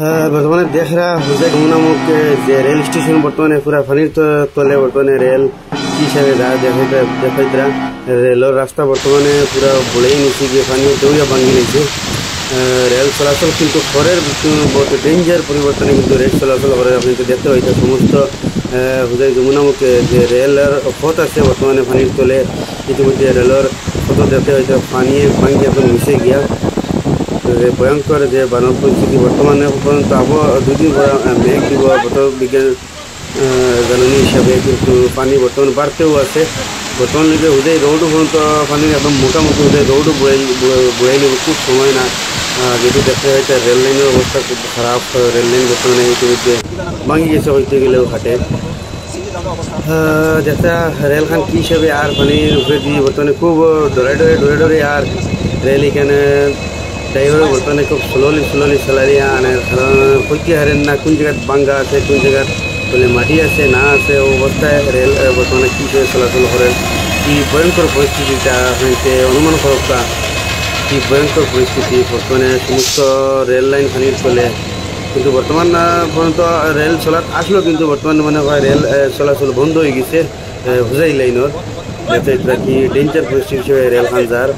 হ্যাঁ, বর্তমানে দেখরা হুজাই নামক যে রেল স্টেশন বর্তমানে পুরা পানির তলে বর্তমানে রেল হিসাবে দেখাইতরা রেলের রাস্তা বর্তমানে পুরা বলেই নিচ্ছে গিয়ে পানি দৌড়িয়া ভাঙি নিয়েছে। রেল চলাচল কিন্তু খরের ডেঞ্জার পরিবর্তনে কিন্তু রেল চলাচল করে আপনি তো দেখতে পাইতে সমস্ত হুজাই যমুনামুখে যে রেলের পথ আছে বর্তমানে পানির তলে ইতিমধ্যে রেলের পথ দেখতে হয়তো পানি ভাঙি একদম মিশে গিয়া ভয়ঙ্কর যে বানর পরিস্থিতি বর্তমানে পর্যন্ত আবহাওয়া দুদিন মেঘ দিব বতর বিজ্ঞান জাননী হিসাবে কিন্তু পানি বর্তমানে বাড়তেও আছে। বর্তমান লিগে হুদাই রোডও পর্যন্ত পানি একদম মোটামুটি হুদাই রোডও বয়ে নেব খুব সময় না, যেহেতু দেখতে হয়েছে রেল লাইনের অবস্থা খুব খারাপ। রেল লাইন বর্তমানে ইতিমধ্যে ভাঙি গেছে হইতে গেলেও ঘাটে যেটা রেলখান কী হিসাবে আর পানির উপরে দিয়ে বর্তমানে খুব ডরে আর রেল এখানে ড্রাইভার বর্তমানে খুব স্লোলি স্যালারি আনে, কারণ কইতে হারেন না কোন জায়গায় বাঙ্গা আছে কোন জায়গায় বলে মাটি আছে না আছে অবস্থায় রেল বর্তমানে কী হিসেবে চলাচল করেন। কি ভয়ঙ্কর পরিস্থিতিটা হয়েছে অনুমান করতা, কি ভয়ঙ্কর পরিস্থিতি বর্তমানে সমস্ত রেল লাইন পানির চলে। কিন্তু বর্তমান পর্যন্ত রেল চলাত আসলো কিন্তু বর্তমানে মনে হয় রেল চলাচল বন্ধ হয়ে গেছে হুজাই লাইনের, যাতে কি ডেঞ্জার পরিস্থিতি হিসেবে রেল খান যার